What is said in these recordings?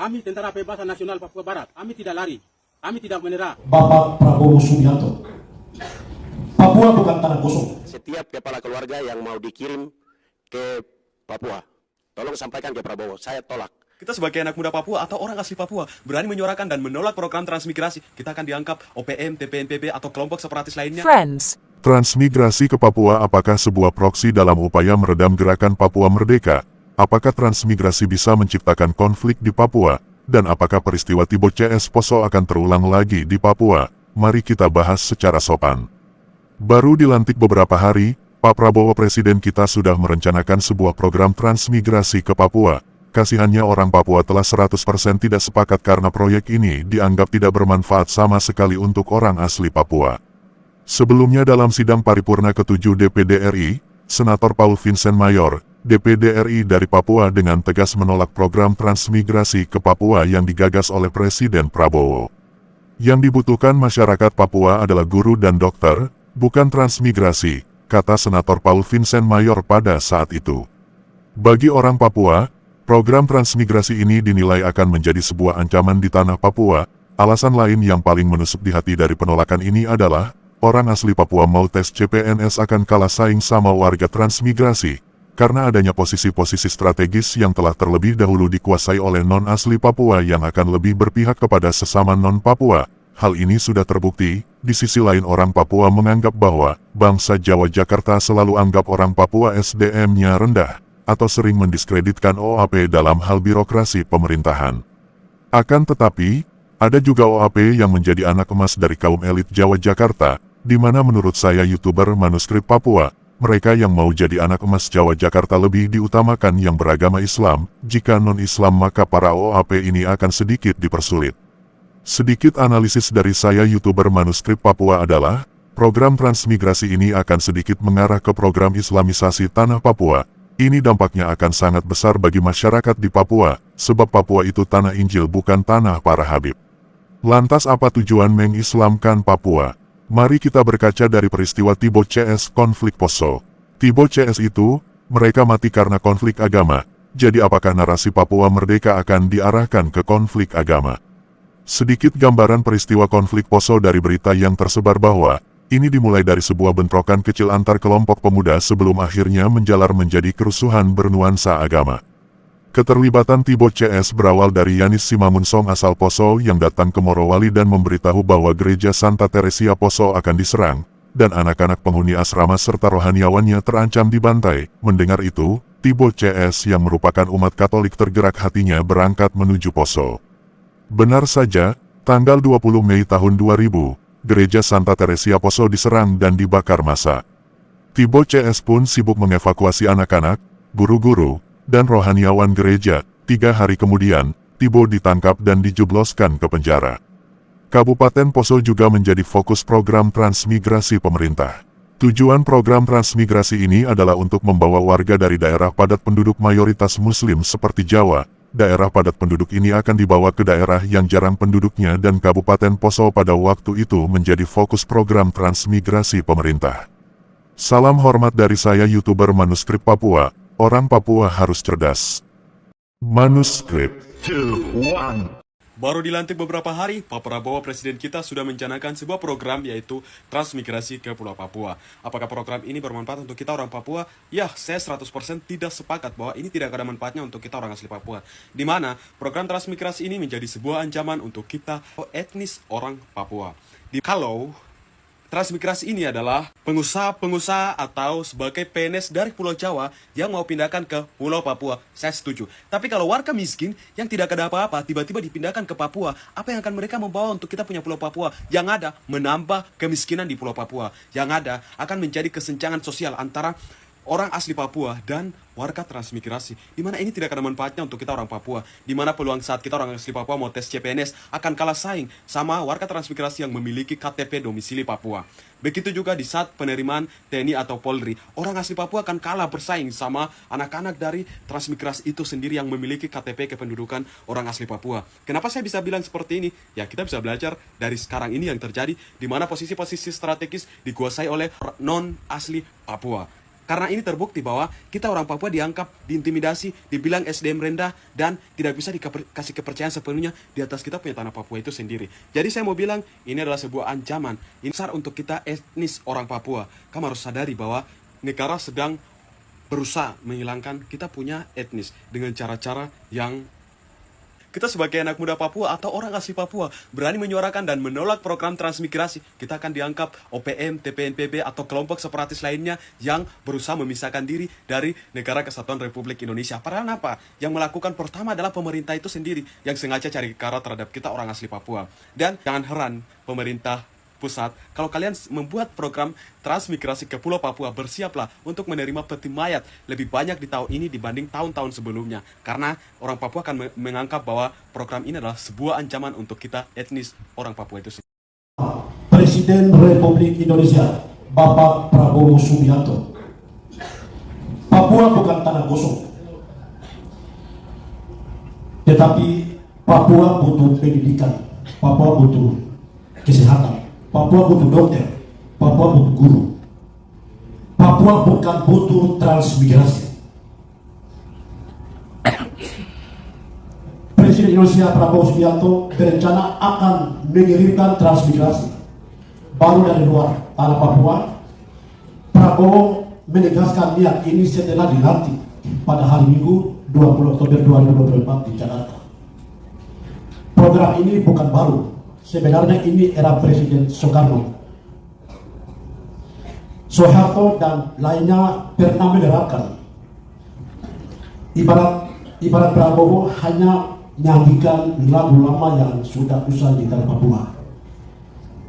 Kami Tentara Pembebasan Nasional Papua Barat, kami tidak lari, kami tidak menyerah. Bapak Prabowo Subianto, Papua bukan tanah kosong. Setiap kepala keluarga yang mau dikirim ke Papua, tolong sampaikan ke Prabowo, saya tolak. Kita sebagai anak muda Papua atau orang asli Papua berani menyuarakan dan menolak program transmigrasi. Kita akan dianggap OPM, TPNPB atau kelompok separatis lainnya. Transmigrasi ke Papua apakah sebuah proksi dalam upaya meredam gerakan Papua Merdeka? Apakah transmigrasi bisa menciptakan konflik di Papua? Dan apakah peristiwa Tibo CS Poso akan terulang lagi di Papua? Mari kita bahas secara sopan. Baru dilantik beberapa hari, Pak Prabowo Presiden kita sudah merencanakan sebuah program transmigrasi ke Papua. Kasihannya orang Papua telah 100% tidak sepakat karena proyek ini dianggap tidak bermanfaat sama sekali untuk orang asli Papua. Sebelumnya dalam sidang paripurna ke-7 DPD RI, Senator Paul Vincent Mayor, DPD RI dari Papua dengan tegas menolak program transmigrasi ke Papua yang digagas oleh Presiden Prabowo. Yang dibutuhkan masyarakat Papua adalah guru dan dokter, bukan transmigrasi, kata Senator Paul Vincent Mayor pada saat itu. Bagi orang Papua, program transmigrasi ini dinilai akan menjadi sebuah ancaman di tanah Papua. Alasan lain yang paling menusuk di hati dari penolakan ini adalah, orang asli Papua mau tes CPNS akan kalah saing sama warga transmigrasi, karena adanya posisi-posisi strategis yang telah terlebih dahulu dikuasai oleh non-asli Papua yang akan lebih berpihak kepada sesama non-Papua. Hal ini sudah terbukti. Di sisi lain orang Papua menganggap bahwa bangsa Jawa Jakarta selalu anggap orang Papua SDM-nya rendah, atau sering mendiskreditkan OAP dalam hal birokrasi pemerintahan. Akan tetapi, ada juga OAP yang menjadi anak emas dari kaum elit Jawa Jakarta, di mana menurut saya YouTuber Manuskrip Papua, mereka yang mau jadi anak emas Jawa Jakarta lebih diutamakan yang beragama Islam. Jika non-Islam maka para OAP ini akan sedikit dipersulit. Sedikit analisis dari saya YouTuber Manuskrip Papua adalah, program transmigrasi ini akan sedikit mengarah ke program Islamisasi tanah Papua. Ini dampaknya akan sangat besar bagi masyarakat di Papua, sebab Papua itu tanah Injil bukan tanah para Habib. Lantas apa tujuan mengislamkan Papua? Mari kita berkaca dari peristiwa Tibo CS konflik Poso. Tibo CS itu, mereka mati karena konflik agama. Jadi apakah narasi Papua Merdeka akan diarahkan ke konflik agama? Sedikit gambaran peristiwa konflik Poso dari berita yang tersebar bahwa, ini dimulai dari sebuah bentrokan kecil antar kelompok pemuda sebelum akhirnya menjalar menjadi kerusuhan bernuansa agama. Keterlibatan Tibo CS berawal dari Yanis Simamunsong asal Poso yang datang ke Morowali dan memberitahu bahwa gereja Santa Teresia Poso akan diserang, dan anak-anak penghuni asrama serta rohaniawannya terancam dibantai. Mendengar itu, Tibo CS yang merupakan umat Katolik tergerak hatinya berangkat menuju Poso. Benar saja, tanggal 20 Mei tahun 2000, gereja Santa Teresia Poso diserang dan dibakar massa. Tibo CS pun sibuk mengevakuasi anak-anak, guru-guru, dan rohaniawan gereja. 3 hari kemudian, Tibo ditangkap dan dijebloskan ke penjara. Kabupaten Poso juga menjadi fokus program transmigrasi pemerintah. Tujuan program transmigrasi ini adalah untuk membawa warga dari daerah padat penduduk mayoritas Muslim seperti Jawa. Daerah padat penduduk ini akan dibawa ke daerah yang jarang penduduknya dan Kabupaten Poso pada waktu itu menjadi fokus program transmigrasi pemerintah. Salam hormat dari saya YouTuber Manuskrip Papua. Orang Papua harus cerdas. Manuskrip. Baru dilantik beberapa hari, Pak Prabowo Presiden kita sudah mencanangkan sebuah program yaitu transmigrasi ke Pulau Papua. Apakah program ini bermanfaat untuk kita orang Papua? Ya, saya 100% tidak sepakat bahwa ini tidak ada manfaatnya untuk kita orang asli Papua. Di mana program transmigrasi ini menjadi sebuah ancaman untuk kita etnis orang Papua. Kalau transmigrasi ini adalah pengusaha-pengusaha atau sebagai PNS dari Pulau Jawa yang mau pindahkan ke Pulau Papua, saya setuju. Tapi kalau warga miskin yang tidak ada apa-apa tiba-tiba dipindahkan ke Papua, apa yang akan mereka membawa untuk kita punya Pulau Papua? Yang ada menambah kemiskinan di Pulau Papua. Yang ada akan menjadi kesenjangan sosial antara orang asli Papua dan warga transmigrasi, di mana ini tidak ada manfaatnya untuk kita orang Papua, di mana peluang saat kita orang asli Papua mau tes CPNS akan kalah saing sama warga transmigrasi yang memiliki KTP domisili Papua. Begitu juga di saat penerimaan TNI atau Polri, orang asli Papua akan kalah bersaing sama anak-anak dari transmigrasi itu sendiri yang memiliki KTP kependudukan orang asli Papua. Kenapa saya bisa bilang seperti ini? Ya, kita bisa belajar dari sekarang ini yang terjadi, di mana posisi-posisi strategis dikuasai oleh non asli Papua. Karena ini terbukti bahwa kita orang Papua dianggap, diintimidasi, dibilang SDM rendah, dan tidak bisa dikasih kepercayaan sepenuhnya di atas kita punya tanah Papua itu sendiri. Jadi saya mau bilang, ini adalah sebuah ancaman. Ini besar untuk kita etnis orang Papua. Kamu harus sadari bahwa negara sedang berusaha menghilangkan kita punya etnis dengan cara-cara yang kita sebagai anak muda Papua atau orang asli Papua berani menyuarakan dan menolak program transmigrasi, kita akan dianggap OPM, TPNPB atau kelompok separatis lainnya yang berusaha memisahkan diri dari Negara Kesatuan Republik Indonesia. Padahal apa? Yang melakukan pertama adalah pemerintah itu sendiri yang sengaja cari cara terhadap kita orang asli Papua. Dan jangan heran pemerintah pusat, kalau kalian membuat program transmigrasi ke Pulau Papua, bersiaplah untuk menerima peti mayat lebih banyak di tahun ini dibanding tahun-tahun sebelumnya. Karena orang Papua akan menganggap bahwa program ini adalah sebuah ancaman untuk kita etnis orang Papua itu sendiri. Presiden Republik Indonesia, Bapak Prabowo Subianto. Papua bukan tanah kosong. Tetapi Papua butuh pendidikan, Papua butuh kesehatan, Papua butuh dokter, Papua butuh guru. Papua bukan butuh transmigrasi. Presiden Indonesia Prabowo Subianto berencana akan mengirimkan transmigrasi baru dari luar tanah Papua. Prabowo menegaskan niat ini setelah dilantik pada hari Minggu 20 Oktober 2024 di Jakarta. Program ini bukan baru. Sebenarnya ini era Presiden Soekarno, Soeharto dan lainnya pernah menerapkan. Ibarat Prabowo hanya nyanyikan lagu lama yang sudah usai di tanah Papua.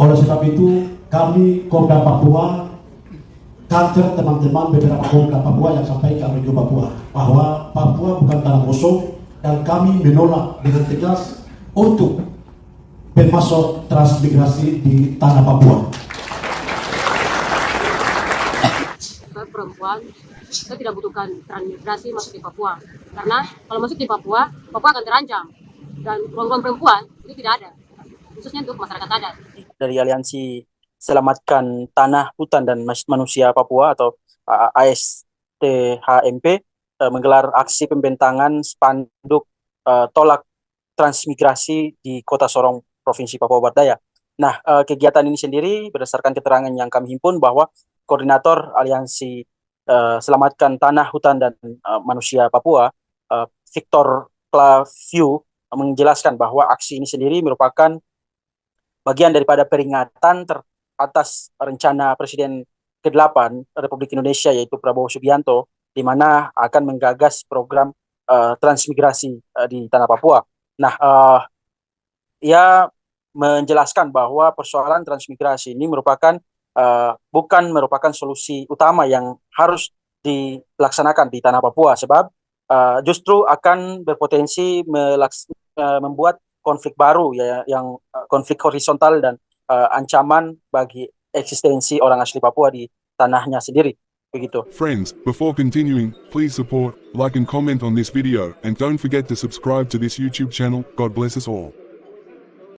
Oleh sebab itu kami Komda Papua, kantor teman-teman beberapa Komda Papua yang sampaikan Radio Papua bahwa Papua bukan tanah kosong dan kami menolak dengan tegas untuk bermasuk transmigrasi di tanah Papua. Perempuan, kita tidak butuhkan transmigrasi masuk di Papua. Karena kalau masuk di Papua, Papua akan terancam. Dan ruang-ruang perempuan itu tidak ada, khususnya untuk masyarakat adat. Dari Aliansi Selamatkan Tanah, Hutan, dan Manusia Papua atau ASTHMP menggelar aksi pembentangan spanduk tolak transmigrasi di Kota Sorong, Provinsi Papua Barat Daya. Nah, kegiatan ini sendiri berdasarkan keterangan yang kami himpun bahwa Koordinator Aliansi Selamatkan Tanah, Hutan, dan Manusia Papua, Victor Claviu, menjelaskan bahwa aksi ini sendiri merupakan bagian daripada peringatan atas rencana Presiden ke-8 Republik Indonesia, yaitu Prabowo Subianto, di mana akan menggagas program transmigrasi di tanah Papua. Nah, ia menjelaskan bahwa persoalan transmigrasi ini bukan merupakan solusi utama yang harus dilaksanakan di tanah Papua, sebab justru akan berpotensi membuat konflik baru, ya, yang konflik horizontal dan ancaman bagi eksistensi orang asli Papua di tanahnya sendiri. Begitu. Friends, before continuing, please support, like and comment on this video, and don't forget to subscribe to this YouTube channel. God bless us all.